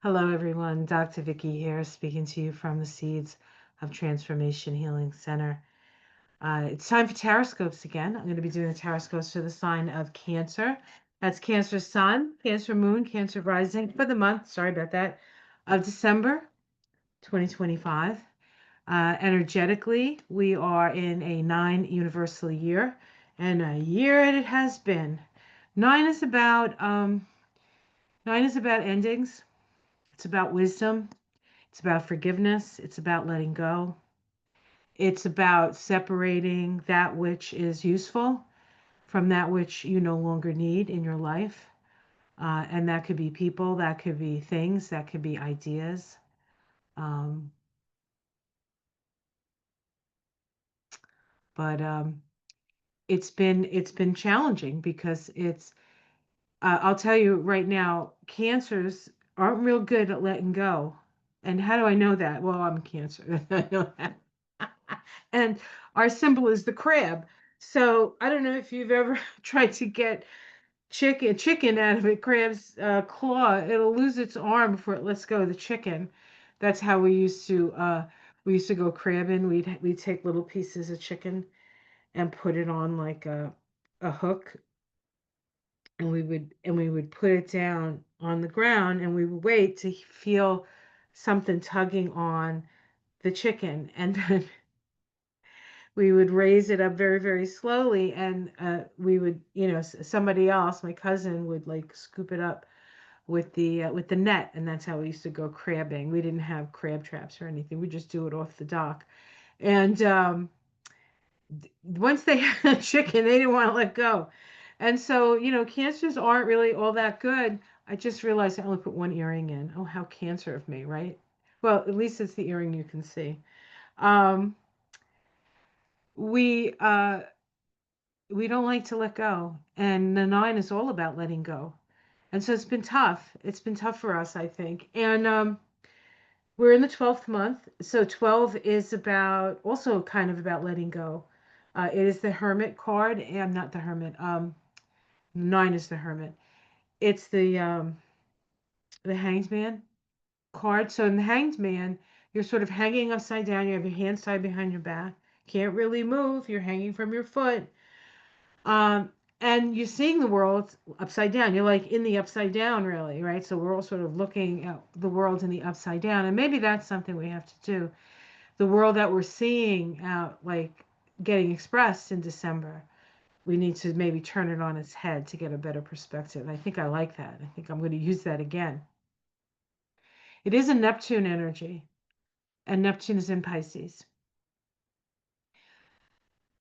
Hello, everyone. Dr. Vicky here, speaking to you from the Seeds of Transformation Healing Center. It's time for Taroscopes again. I'm going to be doing the Taroscopes for the sign of Cancer. That's Cancer Sun, Cancer Moon, Cancer Rising for the month, sorry about that, of December 2025. Energetically, we are in a 9 universal year, and a year it has been. Nine is about um, 9 is about endings. It's about wisdom. It's about forgiveness. It's about letting go. It's about separating that which is useful from that which you no longer need in your life. And that could be people, that could be things, that could be ideas. Um, but it's been challenging because I'll tell you right now, cancers aren't real good at letting go. And how do I know that? Well, I'm a cancer. I know that. And our symbol is the crab. So I don't know if you've ever tried to get chicken out of a crab's claw. It'll lose its arm before it lets go of the chicken. That's how we used to go crabbing. We'd take little pieces of chicken and put it on like a hook, and we would put it down on the ground, and we would wait to feel something tugging on the chicken, and then we would raise it up very, very slowly, and we would, somebody else, my cousin, would like scoop it up with the net, and that's how we used to go crabbing. We didn't have crab traps or anything. We just do it off the dock. And once they had a chicken, they didn't want to let go. And so, cancers aren't really all that good. I just realized I only put one earring in. Oh, how cancer of me, right? Well, at least it's the earring you can see. Um, we uh, we don't like to let go, and the nine is all about letting go. And so it's been tough. It's been tough for us, I think. And we're in the 12th month. So 12 is about also kind of about letting go. It is the Hermit card, and not the Hermit. Nine is the Hermit. It's the Hanged Man card. So in the Hanged Man, you're sort of hanging upside down. You have your hands tied behind your back. Can't really move. You're hanging from your foot. Um, and you're seeing the world upside down. You're like in the upside down, really, right? So we're all sort of looking at the world in the upside down, and maybe that's something we have to do. The world that we're seeing out, like getting expressed in December, we need to maybe turn it on its head to get a better perspective. I think I like that. I think I'm going to use that again. It is a Neptune energy, and Neptune is in Pisces.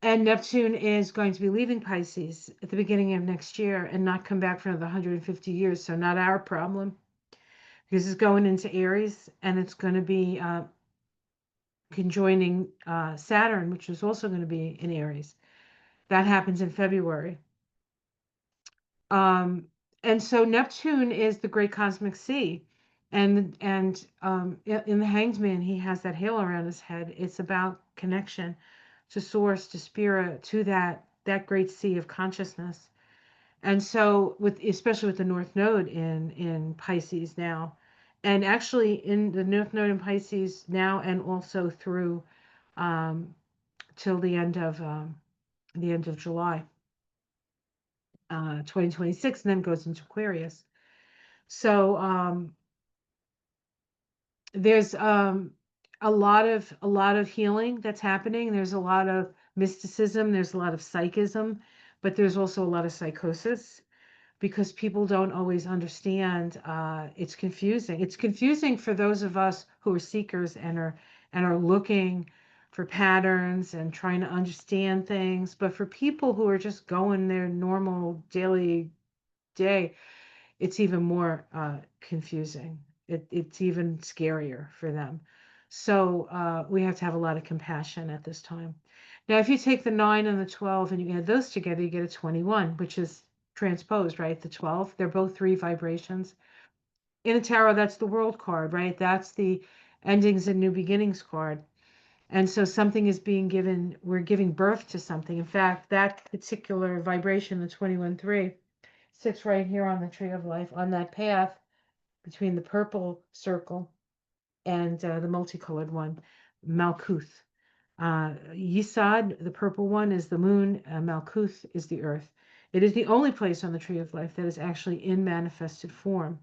And Neptune is going to be leaving Pisces at the beginning of next year and not come back for another 150 years. So, not our problem because it's going into Aries, and it's going to be conjoining Saturn, which is also going to be in Aries. That happens in February. Um, and so Neptune is the great cosmic sea. And in the Hanged Man, he has that halo around his head. It's about connection to source, to spirit, to that great sea of consciousness. And so with especially with the North Node in Pisces now, and actually in the North Node in Pisces now, and also through um, till the end of July 2026, and then goes into Aquarius. So there's a lot of healing that's happening. There's a lot of mysticism. There's a lot of psychism, but there's also a lot of psychosis because people don't always understand. It's confusing. It's confusing for those of us who are seekers and are looking for patterns and trying to understand things. But for people who are just going their normal daily day, it's even more confusing. It's even scarier for them. So we have to have a lot of compassion at this time. Now, if you take the 9 and the 12 and you add those together, you get a 21, which is transposed, right? The 12, they're both three vibrations. In a tarot, that's the world card, right? That's the endings and new beginnings card. And so something is being given, we're giving birth to something. In fact, that particular vibration, the 21-3, sits right here on the tree of life, on that path. between the purple circle and the multicolored one, Malkuth. Yesod, the purple one, is the moon. Malkuth is the earth. It is the only place on the tree of life that is actually in manifested form.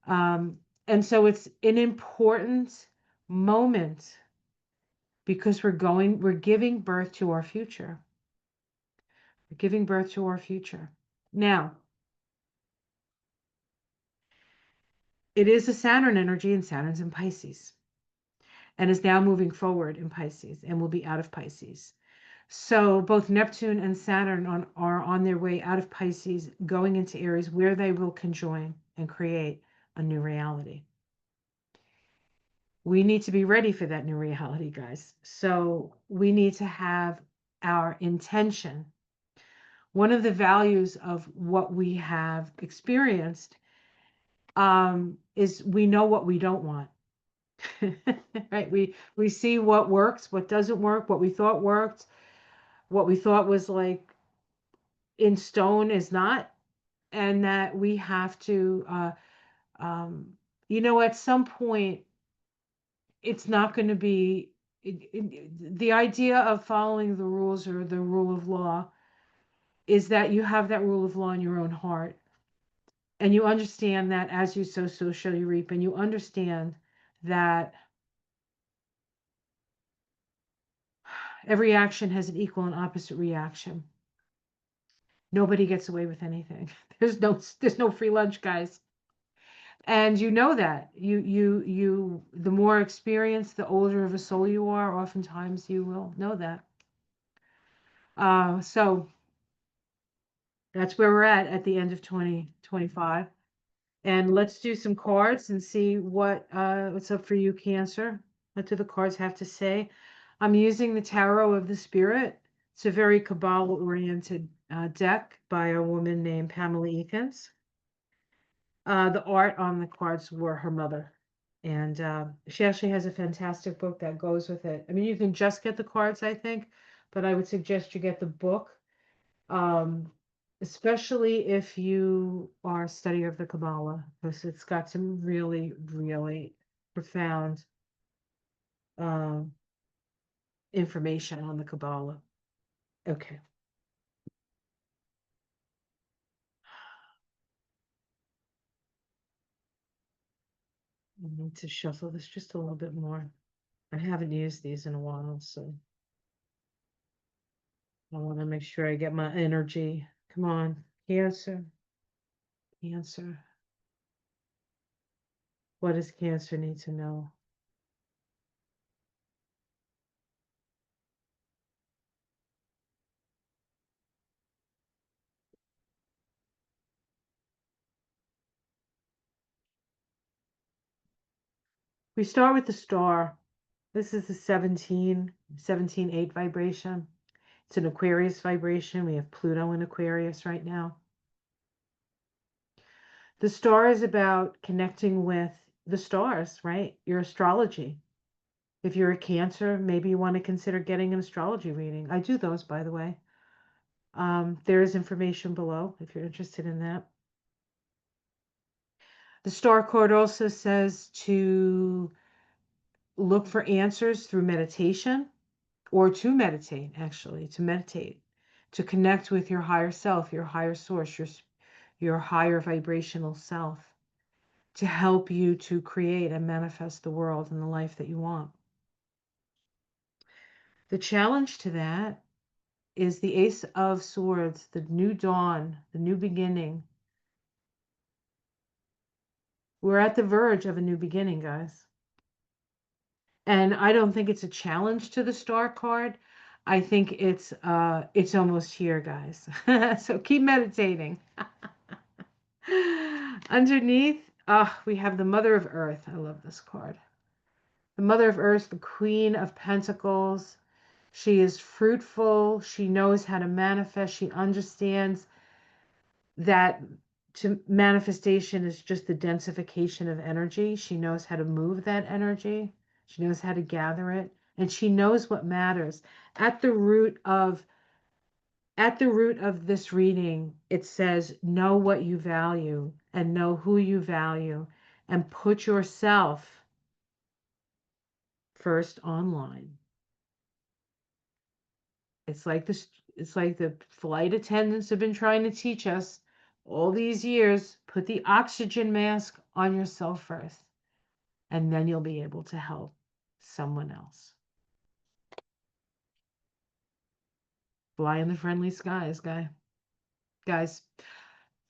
Um, and so it's an important moment because we're giving birth to our future. We're giving birth to our future. Now, it is a Saturn energy, and Saturn's in Pisces and is now moving forward in Pisces and will be out of Pisces. So both Neptune and Saturn are on their way out of Pisces, going into Aries, where they will conjoin and create a new reality. We need to be ready for that new reality, guys. So we need to have our intention. One of the values of what we have experienced is we know what we don't want. Right? We see what works, what doesn't work, what we thought worked, what we thought was like in stone is not, and that we have to, um, at some point, it's not going to be the idea of following the rules or the rule of law is that you have that rule of law in your own heart. And you understand that as you sow, so shall you reap. And you understand that every action has an equal and opposite reaction. Nobody gets away with anything. There's no free lunch, guys. And you know that. The more experienced, the older of a soul you are, oftentimes you will know that. So that's where we're at the end of 2025. And let's do some cards and see what's up for you, Cancer. What do the cards have to say? I'm using the Tarot of the Spirit. It's a very Kabbalah-oriented deck by a woman named Pamela Eakins. The art on the cards were her mother. And she actually has a fantastic book that goes with it. I mean, you can just get the cards, I think, but I would suggest you get the book, um, especially if you are a studier of the Kabbalah, because it's got some really, really profound um, information on the Kabbalah. Okay. I need to shuffle this just a little bit more. I haven't used these in a while, so I want to make sure I get my energy. Come on, Cancer. Cancer. What does Cancer need to know? We start with the star. This is the 17-8 vibration. It's an Aquarius vibration. We have Pluto in Aquarius right now. The star is about connecting with the stars, right? Your astrology. If you're a Cancer, maybe you want to consider getting an astrology reading. I do those, by the way. There is information below if you're interested in that. The star card also says to look for answers through meditation, or to meditate, actually, to meditate, to connect with your higher self, your higher source, your higher vibrational self, to help you to create and manifest the world and the life that you want. The challenge to that is the Ace of Swords, the new dawn, the new beginning. We're at the verge of a new beginning, guys. And I don't think it's a challenge to the star card. I think it's almost here, guys. So keep meditating. Underneath, we have the Mother of Earth. I love this card. The Mother of Earth, the Queen of Pentacles. She is fruitful. She knows how to manifest. She understands that manifestation is just the densification of energy. She knows how to move that energy. She knows how to gather it, and she knows what matters. At the root of this reading, it says, know what you value and know who you value and put yourself first online. It's like this, it's like the flight attendants have been trying to teach us all these years. Put the oxygen mask on yourself first, and then you'll be able to help someone else. Fly in the friendly skies, guys.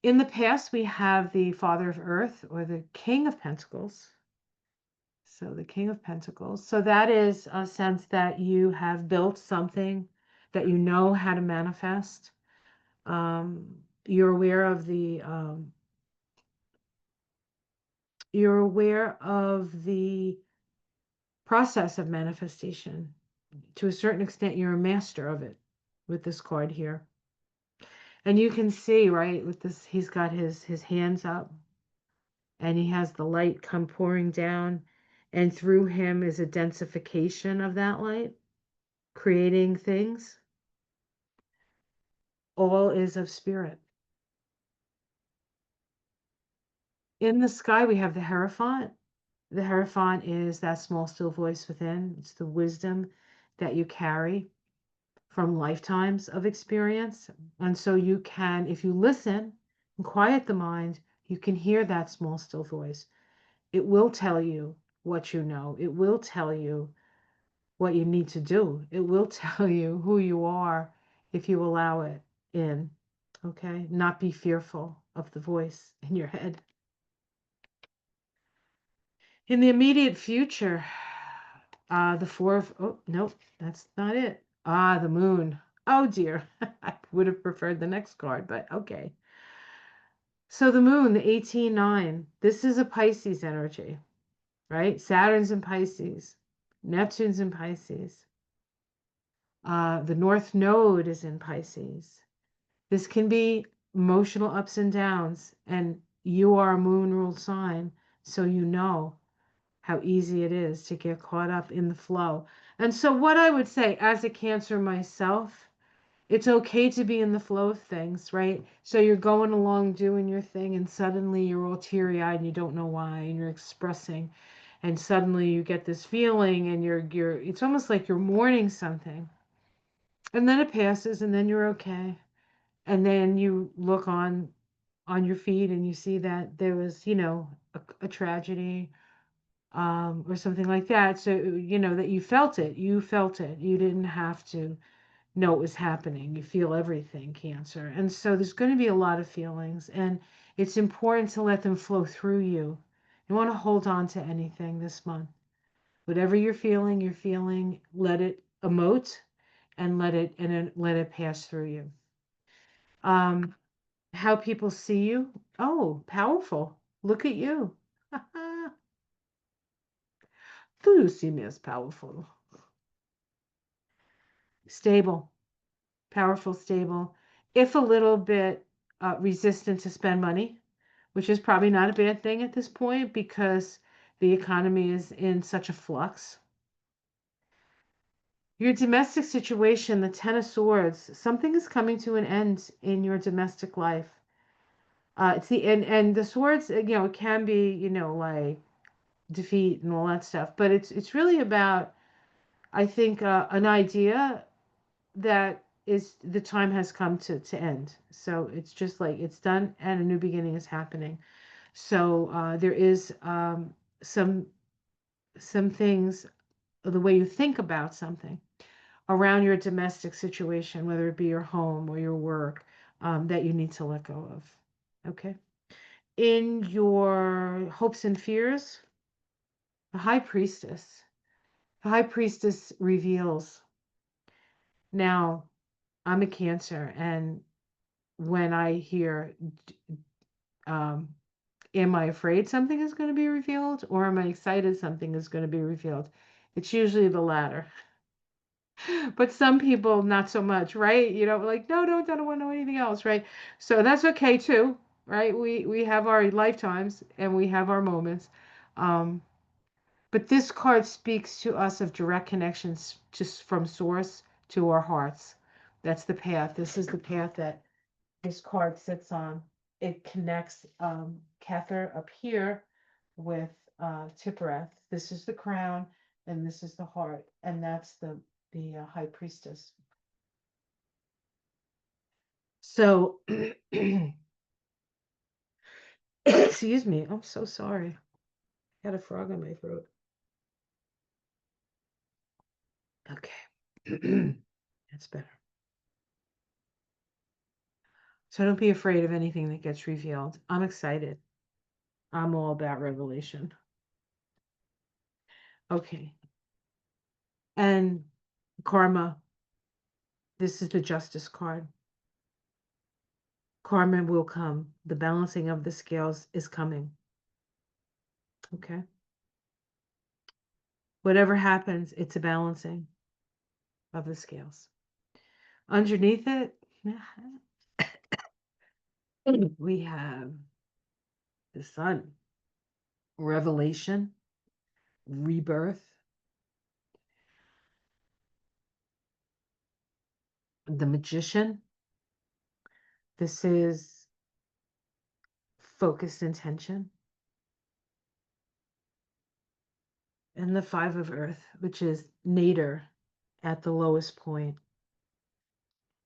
In the past, we have the Father of Earth or the King of Pentacles. So the King of Pentacles. So that is a sense that you have built something that you know how to manifest. You're aware of the process of manifestation. To a certain extent, you're a master of it with this card here. And you can see, right, with this, he's got his hands up and he has the light come pouring down, and through him is a densification of that light, creating things. All is of spirit. In the sky, we have the Hierophant. The Hierophant is that small, still voice within. It's the wisdom that you carry from lifetimes of experience. And so you can, if you listen and quiet the mind, you can hear that small, still voice. It will tell you what you know. It will tell you what you need to do. It will tell you who you are if you allow it in. Okay? Not be fearful of the voice in your head. In the immediate future, the four of, oh, nope, that's not it. The moon. Oh dear. I would have preferred the next card, but okay. So the moon, the 18-9, this is a Pisces energy, right? Saturn's in Pisces. Neptune's in Pisces. The North Node is in Pisces. This can be emotional ups and downs, and you are a moon ruled sign, so you know how easy it is to get caught up in the flow. And so, what I would say as a Cancer myself, it's okay to be in the flow of things, right? So, you're going along doing your thing, and suddenly you're all teary eyed and you don't know why, and you're expressing, and suddenly you get this feeling, and it's almost like you're mourning something. And then it passes, and then you're okay. And then you look on your feed and you see that there was, a tragedy, or something like that. So, that you felt it. You felt it. You didn't have to know it was happening. You feel everything, Cancer. And so there's going to be a lot of feelings, and it's important to let them flow through you. You want to hold on to anything this month. Whatever you're feeling, let it emote and let it pass through you. How people see you. Oh, powerful. Look at you. Do you see me as powerful? Stable, powerful, stable. If a little bit resistant to spend money, which is probably not a bad thing at this point because the economy is in such a flux. Your domestic situation, the Ten of Swords, something is coming to an end in your domestic life. It's the and the swords, it can be, like defeat and all that stuff, but it's really about, I think, an idea that is the time has come to end. So it's just like it's done and a new beginning is happening. So there is some things, the way you think about something around your domestic situation, whether it be your home or your work, that you need to let go of. Okay. In your hopes and fears, the high priestess. The high priestess reveals. Now, I'm a Cancer, and when I hear, um, am I afraid something is going to be revealed, or am I excited something is going to be revealed? It's usually the latter. But some people, not so much, right? Like, no, I don't want to know anything else, right? So that's okay too, right? We have our lifetimes and we have our moments. Um, but this card speaks to us of direct connections just from source to our hearts. That's the path. This is the path that this card sits on. it connects Kether up here with Tippereth. This is the crown, and this is the heart, and that's the high priestess. So, excuse me, I'm so sorry. I had a frog in my throat. Okay, that's better. So don't be afraid of anything that gets revealed. I'm excited. I'm all about revelation. Okay. And karma, this is the justice card. Karma will come. The balancing of the scales is coming. Okay. Whatever happens, it's a balancing of the scales. Underneath it, we have the sun, revelation, rebirth, the magician. This is focused intention. And the five of earth, which is nadir at the lowest point.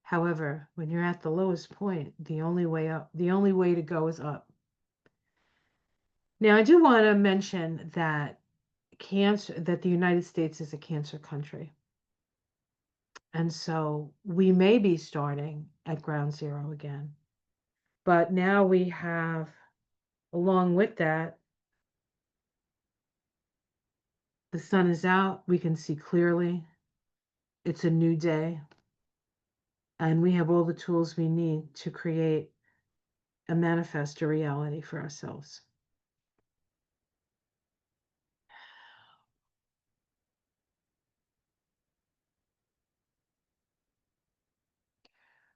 However, when you're at the lowest point, the only way up, the only way to go is up. Now, I do want to mention that that the United States is a cancer country. And so we may be starting at ground zero again. But now we have, along with that, the sun is out. We can see clearly. It's a new day. And we have all the tools we need to create and manifest a reality for ourselves.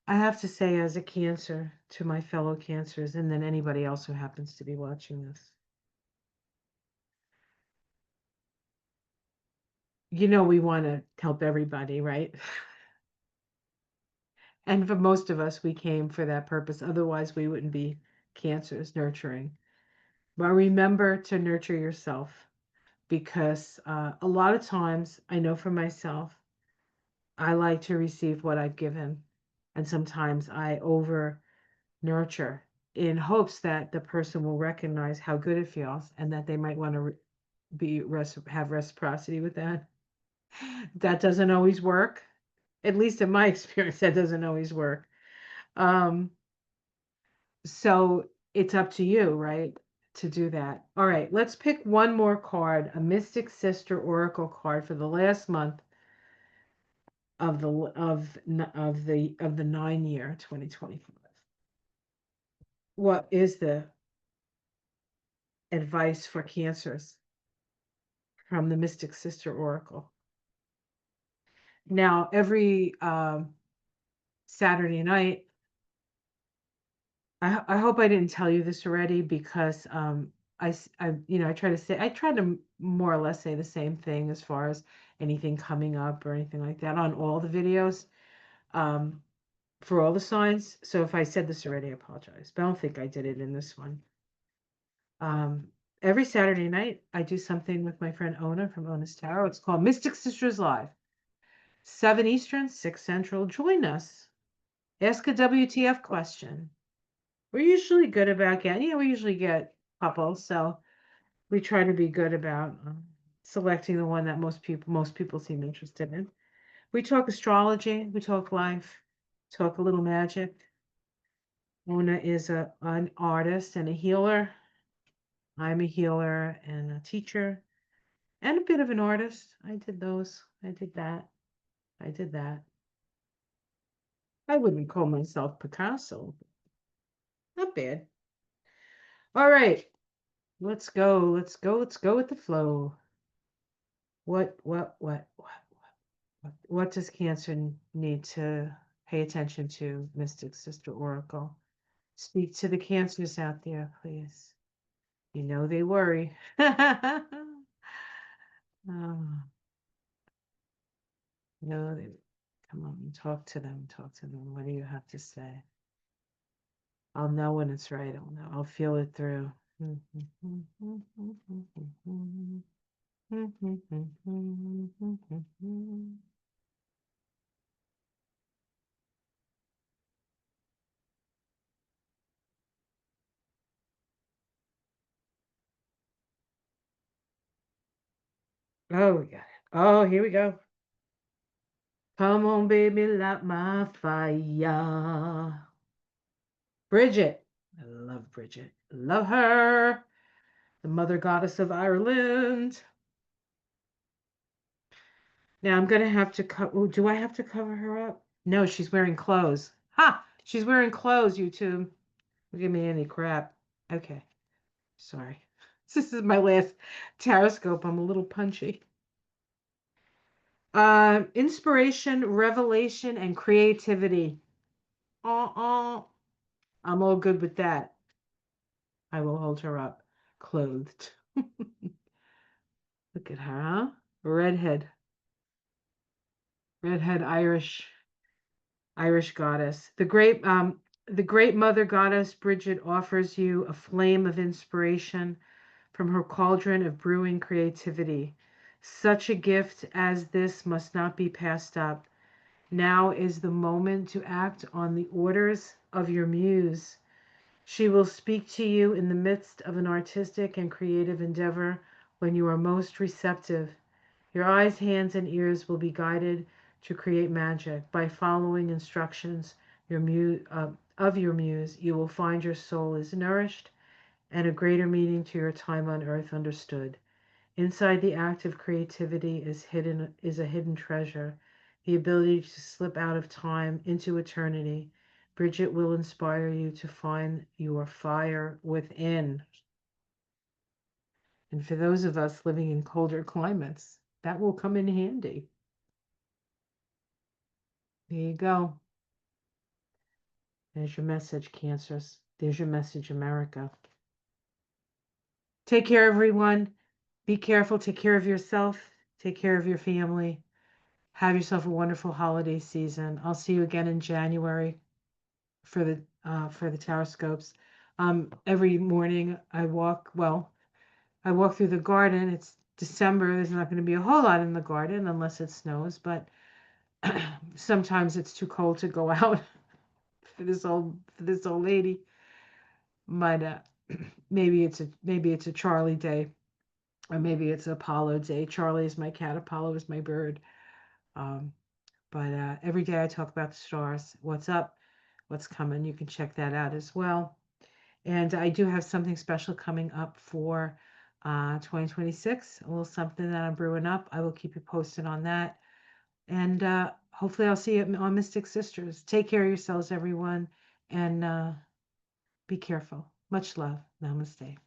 I have to say, as a cancer, to my fellow cancers, and then anybody else who happens to be watching this, we want to help everybody, right? And for most of us, we came for that purpose. Otherwise, we wouldn't be cancers nurturing. But remember to nurture yourself, because a lot of times, I know for myself, I like to receive what I've given. And sometimes I over nurture in hopes that the person will recognize how good it feels and that they might want to have reciprocity with that. That doesn't always work. At least in my experience, that doesn't always work. Um, so it's up to you, right, to do that. All right, let's pick one more card, a Mystic Sister Oracle card for the last month of the 9 year 2025. What is the advice for cancers from the Mystic Sister Oracle? Now, every Saturday night, I hope I didn't tell you this already, because I try to more or less say the same thing as far as anything coming up or anything like that on all the videos, um, for all the signs. So if I said this already, I apologize, but I don't think I did it in this one. Um, every Saturday night, I do something with my friend Ona from Ona's Tarot. It's called Mystic Sisters Live, 7 Eastern, 6 Central. Join us. Ask a WTF question. We're usually good about we usually get couples, so we try to be good about selecting the one that most people seem interested in. We talk astrology, we talk life, talk a little magic. Ona is an artist and a healer. I'm a healer and a teacher and a bit of an artist. I did those. I did that. I did that. I wouldn't call myself Picasso. Not bad. All right. Let's go. Let's go. Let's go with the flow. What does Cancer need to pay attention to, Mystic Sister Oracle? Speak to the Cancers out there, please. You know they worry. Oh, no, come on, talk to them. Talk to them. What do you have to say? I'll know when it's right. I'll know. I'll feel it through. Oh, we got it. Oh, here we go. Come on, baby, light my fire. Bridget. I love Bridget. Love her. The mother goddess of Ireland. Now I'm gonna have to oh, do I have to cover her up? No, she's wearing clothes. Ha! She's wearing clothes, YouTube. Don't give me any crap. Okay. Sorry. This is my last Taroscope. I'm a little punchy. Inspiration, revelation, and creativity. Uh-uh. I'm all good with that. I will hold her up, clothed. Look at her, huh? Redhead. Redhead Irish goddess. The great mother goddess Bridget offers you a flame of inspiration from her cauldron of brewing creativity. Such a gift as this must not be passed up. Now is the moment to act on the orders of your muse. She will speak to you in the midst of an artistic and creative endeavor when you are most receptive. Your eyes, hands, and ears will be guided to create magic. By following instructions of your muse, you will find your soul is nourished and a greater meaning to your time on earth understood. Inside the act of creativity is a hidden treasure, the ability to slip out of time into eternity. Bridget will inspire you to find your fire within. And for those of us living in colder climates, that will come in handy. There you go. There's your message, Cancers. There's your message, America. Take care, everyone. Be careful. Take care of yourself. Take care of your family. Have yourself a wonderful holiday season. I'll see you again in January for the Taroscopes. Every morning I walk. Well, I walk through the garden. It's December. There's not going to be a whole lot in the garden unless it snows, but sometimes it's too cold to go out for this old lady. But maybe it's a Charlie day, or maybe it's Apollo day. Charlie is my cat. Apollo is my bird. Um, but every day I talk about the stars, what's up, what's coming. You can check that out as well. And I do have something special coming up for 2026, a little something that I'm brewing up. I will keep you posted on that. And hopefully I'll see you on Mystic Sisters. Take care of yourselves, everyone, and be careful. Much love. Namaste.